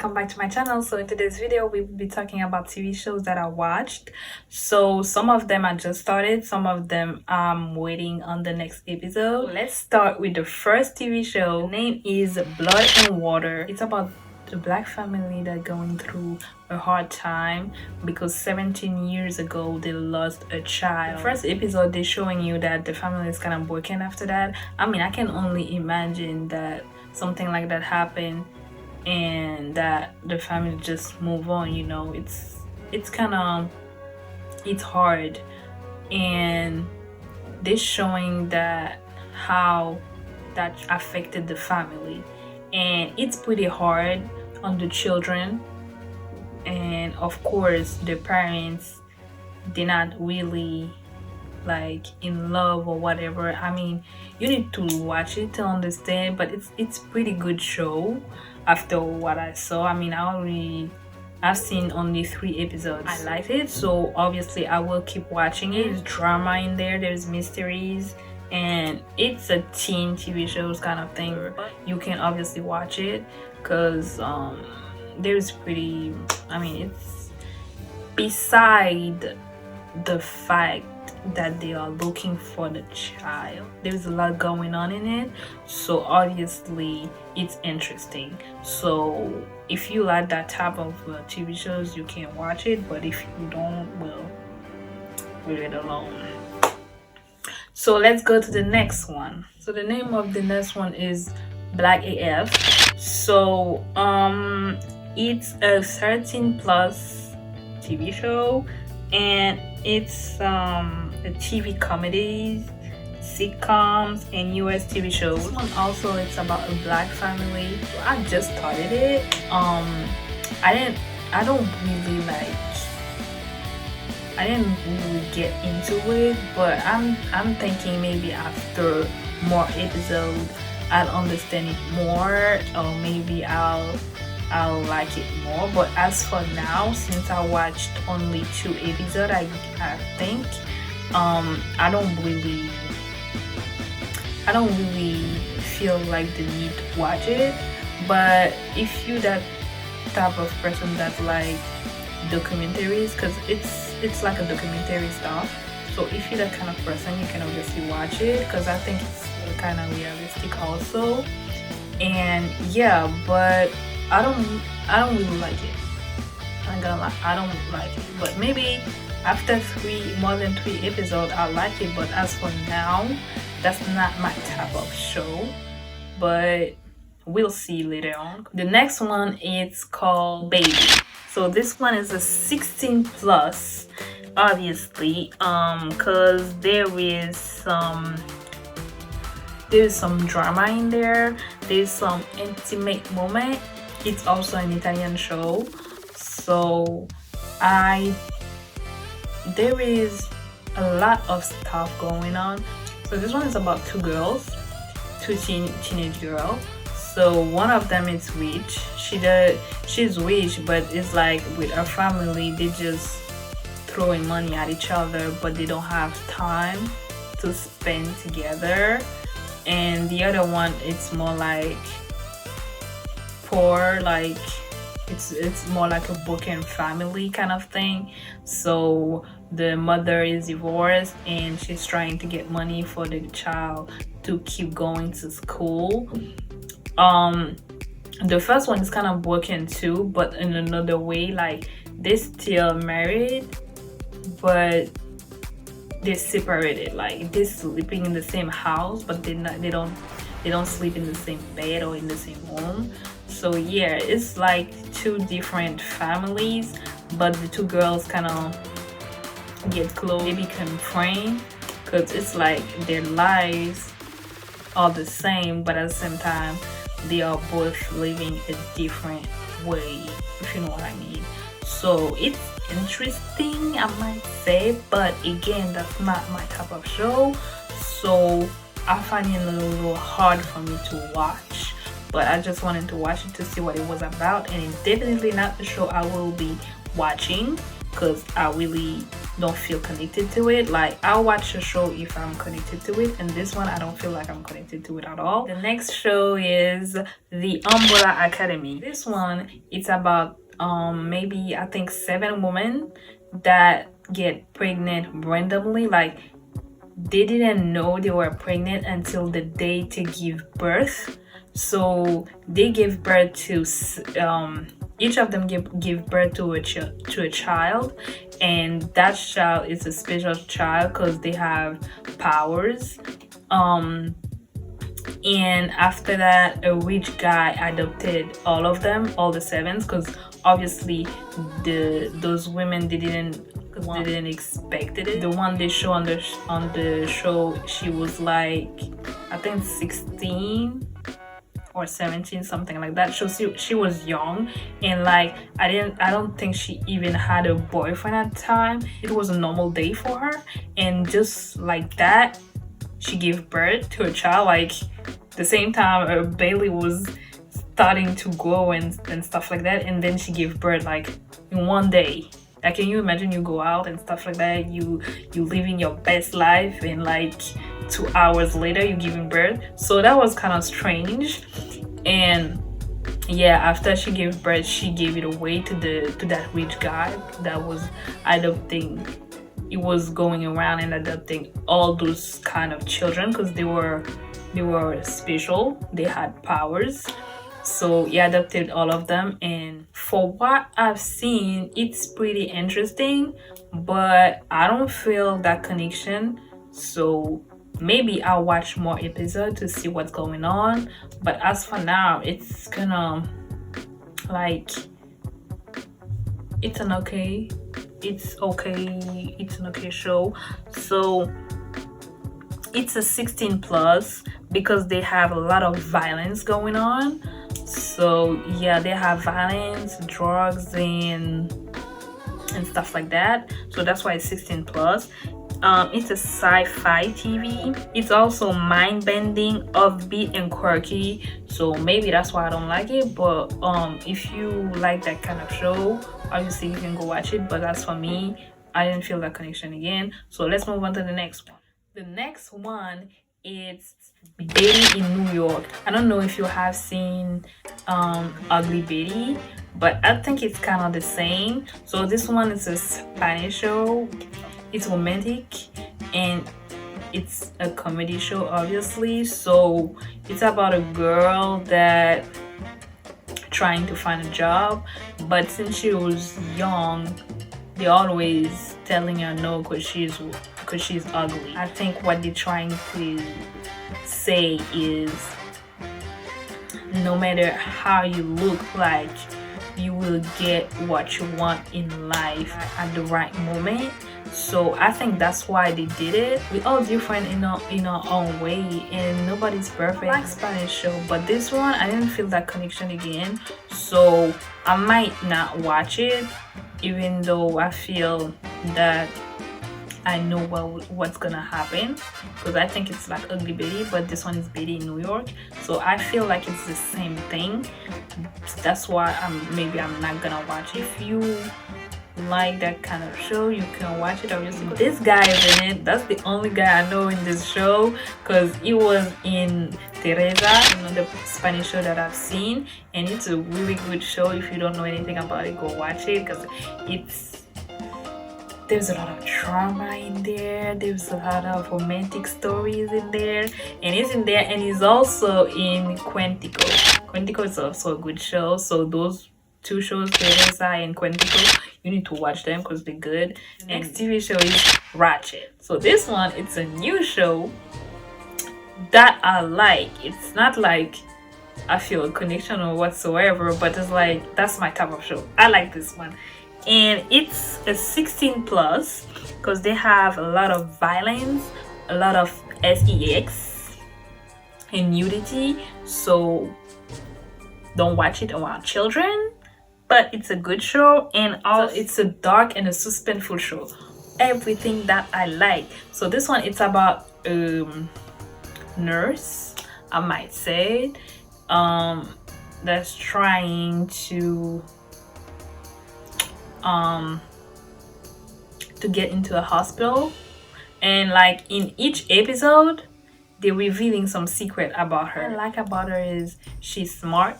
welcome back to my channel. So in today's video we will be talking about TV shows that I watched. So some of them I just started, some of them I'm waiting on the next episode. Let's start with the first TV show. The name is Blood and Water. It's about the black family that going through a hard time because 17 years ago they lost a child. The first episode they're showing you that the family is kind of broken after that. I mean, I can only imagine that something like that happened and that the family just move on, you know. It's kind of, it's hard, and they're showing that how that affected the family, and it's pretty hard on the children, and of course the parents, they're not really like in love or whatever. I mean, you need to watch it to understand, but it's pretty good show after what I saw. I mean, I've seen only 3 episodes. I liked it, so obviously I will keep watching it. There's drama in there, there's mysteries, and it's a teen TV shows kind of thing. You can obviously watch it because there's pretty, I mean, it's beside the fact that they are looking for the child, there's a lot going on in it, so obviously it's interesting. So if you like that type of TV shows, you can watch it, but if you don't, well, leave it alone. So let's go to the next one. So the name of the next one is Black AF. So it's a 13+ TV show, and it's a TV comedies, sitcoms, and US TV shows. This one also, it's about a black family. I just started it. I didn't really get into it, but I'm thinking maybe after more episodes I'll understand it more, or maybe I'll like it more. But as for now, since I watched only 2 episodes, I think I don't really feel like the need to watch it. But if you that type of person that like documentaries, because it's like a documentary stuff, so if you're that kind of person, you can obviously watch it, because I think it's kind of realistic also. And yeah, but I don't really like it. I'm gonna lie, I don't like it. But maybe after more than 3 episodes, I'll like it. But as for now, that's not my type of show. But we'll see later on. The next one is called Baby. So this one is a 16+, obviously, because there's some drama in there. There's some intimate moment. It's also an Italian show, so there is a lot of stuff going on. So this one is about 2 girls, 2 teenage girls. So one of them is rich. She's rich, but it's like with her family, they just throwing money at each other, but they don't have time to spend together. And the other one, it's more like poor, like it's more like a broken family kind of thing. So the mother is divorced and she's trying to get money for the child to keep going to school. The first one is kind of broken too, but in another way. Like, they're still married, but they're separated. Like, they're sleeping in the same house, but they don't sleep in the same bed or in the same room. So yeah, it's like 2 different families, but the 2 girls kind of get close. They become friends because it's like their lives are the same, but at the same time they are both living a different way, if you know what I mean. So it's interesting, I might say, but again, that's not my type of show, so I find it a little hard for me to watch. But I just wanted to watch it to see what it was about, and it's definitely not the show I will be watching, because I really don't feel connected to it. Like, I'll watch a show if I'm connected to it, and this one I don't feel like I'm connected to it at all. The next show is the Ambula Academy. This one, it's about maybe I think 7 women that get pregnant randomly. Like, they didn't know they were pregnant until the day to give birth. So they give birth to each of them give birth to a child, and that child is a special child because they have powers. And after that, a rich guy adopted all of them, all the 7s, because obviously those women didn't expect it. The one they show on the show, she was like, I think 16 or 17, something like that. So she was young, and like I don't think she even had a boyfriend at the time. It was a normal day for her, and just like that, she gave birth to a child. Like, the same time her belly was starting to grow and stuff like that, and then she gave birth like in one day. Like, can you imagine, you go out and stuff like that, you living your best life, and like 2 hours later you're giving birth? So that was kind of strange. And yeah, after she gave birth, she gave it away to that rich guy that was adopting. He was going around and adopting all those kind of children because they were special, they had powers. So he adopted all of them, and for what I've seen, it's pretty interesting, but I don't feel that connection. So maybe I'll watch more episodes to see what's going on, but as for now, it's gonna, like, it's an okay show. So it's a 16 plus because they have a lot of violence going on. So yeah, they have violence, drugs, and stuff like that. So that's why it's 16 plus. It's a sci-fi TV. It's also mind-bending, offbeat, and quirky. So maybe that's why I don't like it. But if you like that kind of show, obviously you can go watch it. But as for me, I didn't feel that connection again. So let's move on to the next one. The next one is Betty in New York. I don't know if you have seen Ugly Betty, but I think it's kind of the same. So this one is a Spanish show. It's romantic and it's a comedy show, obviously. So it's about a girl that trying to find a job, but since she was young, they always telling her no because she's ugly. I think what they're trying to say is, no matter how you look like, you will get what you want in life at the right moment. So I think that's why they did it. We're all different in our own way, and nobody's perfect. I like Spanish show, but this one I didn't feel that connection again. So I might not watch it, even though I feel that I know what's gonna happen, because I think it's like Ugly Betty, but this one is Betty in New York. So I feel like it's the same thing. That's why maybe I'm not gonna watch it. If you like that kind of show, you can watch it. Obviously, this guy is in it. That's the only guy I know in this show, because he was in Teresa, another Spanish show that I've seen, and it's a really good show. If you don't know anything about it, go watch it, because there's a lot of drama in there, there's a lot of romantic stories in there, and he's in there, and he's also in Quentico. Quentico is also a good show. So those 2 shows, Teresa and Quentico, you need to watch them because they're good. The next TV show is Ratchet. So this one, it's a new show that I like. It's not like I feel a connection or whatsoever, but it's like, that's my type of show. I like this one. And it's a 16 plus because they have a lot of violence, a lot of sex and nudity. So don't watch it around children, but it's a good show, and also it's a dark and a suspenseful show. Everything that I like. So this one, it's about nurse, I might say, that's trying to to get into a hospital, and like in each episode they're revealing some secret about her. What I like about her is she's smart,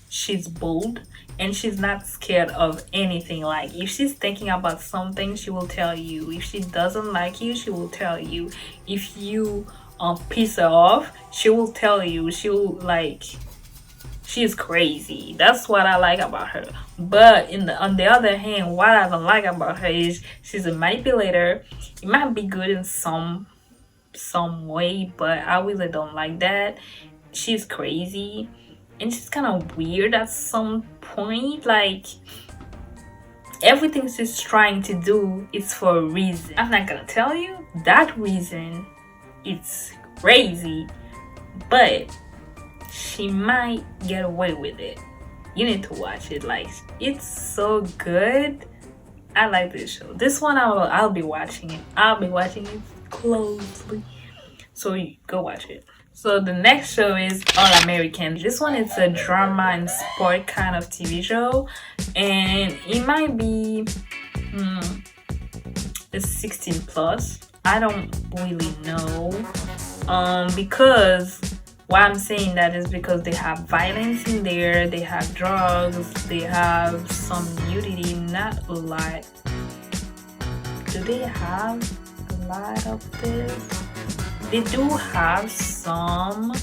she's bold, and she's not scared of anything. Like if she's thinking about something, she will tell you. If she doesn't like you, she will tell you. If you piss her off, she will tell you. She will like, she's crazy. That's what I like about her. But on the other hand, what I don't like about her is she's a manipulator. It might be good in some way, but I really don't like that. She's crazy and she's kind of weird at some point. Like everything she's trying to do is for a reason. I'm not gonna tell you that reason. It's crazy, but she might get away with it. You need to watch it. Like it's so good. I like this show. This one I'll be watching it. I'll be watching it closely. So you go watch it. So the next show is All American. This one is a drama and sport kind of TV show, and it might be it's 16 plus. I don't really know. Because why I'm saying that is because they have violence in there, they have drugs, they have some nudity, not a lot. Do they have a lot of this? They do have some,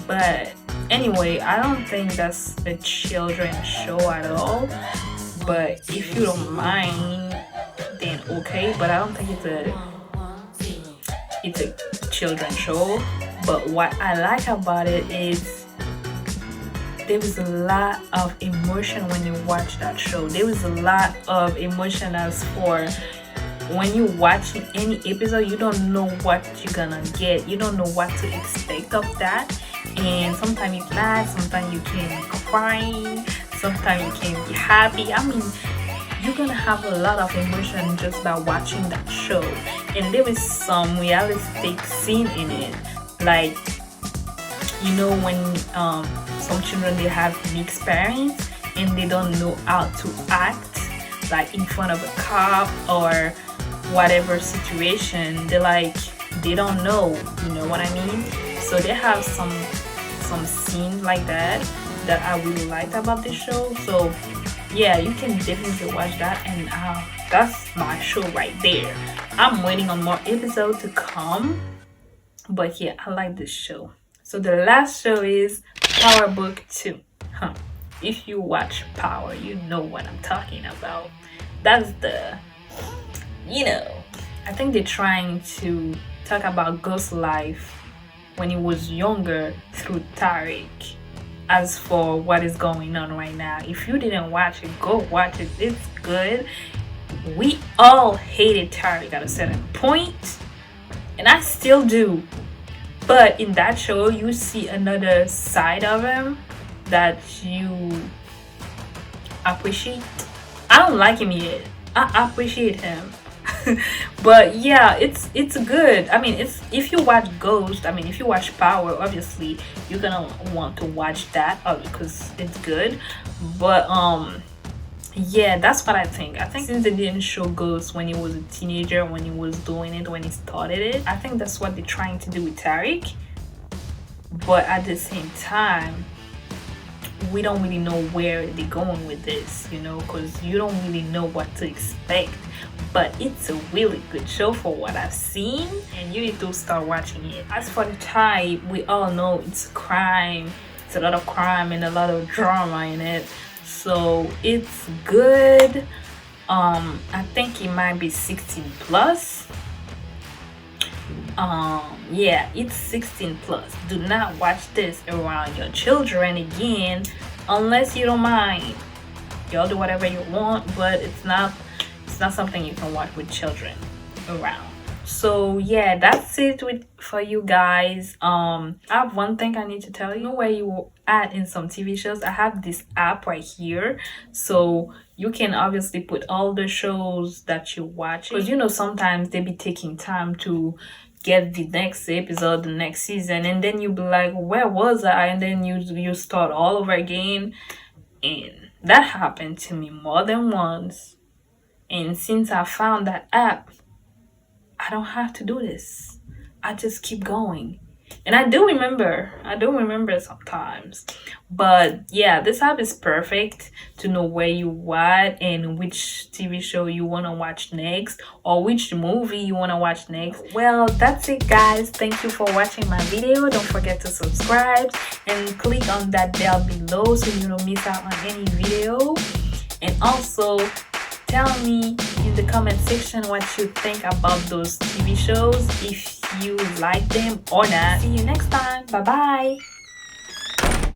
but anyway, I don't think that's a children's show at all. But if you don't mind, then okay. But I don't think it's a children's show. But what I like about it is there is a lot of emotion when you watch that show. There is a lot of emotion as for when you watch any episode, you don't know what you're gonna get. You don't know what to expect of that. And sometimes you laugh, sometimes you can cry, sometimes you can be happy. I mean, you're gonna have a lot of emotion just by watching that show. And there is some realistic scene in it. Like, you know, when some children, they have mixed parents and they don't know how to act, like in front of a cop or whatever situation, they don't know, you know what I mean? So they have some scenes like that I really liked about this show. So yeah, you can definitely watch that, and that's my show right there. I'm waiting on more episodes to come, but yeah, I like this show. So the last show is Power Book 2. If you watch Power, you know what I'm talking about. That's I think they're trying to talk about Ghost's life when he was younger through Tariq. As for what is going on right now, if you didn't watch it, go watch it. It's good. We all hated Tariq at a certain point, and I still do. But in that show, you see another side of him that you appreciate. I don't like him yet. I appreciate him. But yeah, it's good. I mean, it's, if you watch Ghost, I mean, if you watch Power, obviously you're gonna want to watch that because it's good. But yeah, that's what I think. Since they didn't show Ghost when he was a teenager, when he was doing it, when he started it, I think that's what they're trying to do with Tariq. But at the same time, we don't really know where they're going with this, you know, because you don't really know what to expect. But it's a really good show for what I've seen, and you need to start watching it. As for the type, we all know it's crime. It's a lot of crime and a lot of drama in it, so it's good. I think it might be 16 plus. Yeah, it's 16 plus. Do not watch this around your children again, unless you don't mind. Y'all do whatever you want, but it's not something you can watch with children around. So yeah, that's it for you guys. I have one thing I need to tell you. Where you at in some TV shows, I have this app right here, so you can obviously put all the shows that you watch, because you know sometimes they be taking time to get the next episode, the next season, and then you be like, where was I? And then you start all over again. And that happened to me more than once. And since I found that app, I don't have to do this. I just keep going. And I do remember sometimes. But yeah, this app is perfect to know where you at and which TV show you want to watch next or which movie you want to watch next. Well, that's it guys. Thank you for watching my video. Don't forget to subscribe and click on that bell below so you don't miss out on any video. And also tell me in the comment section what you think about those TV shows, if you like them or not. See you next time. Bye bye.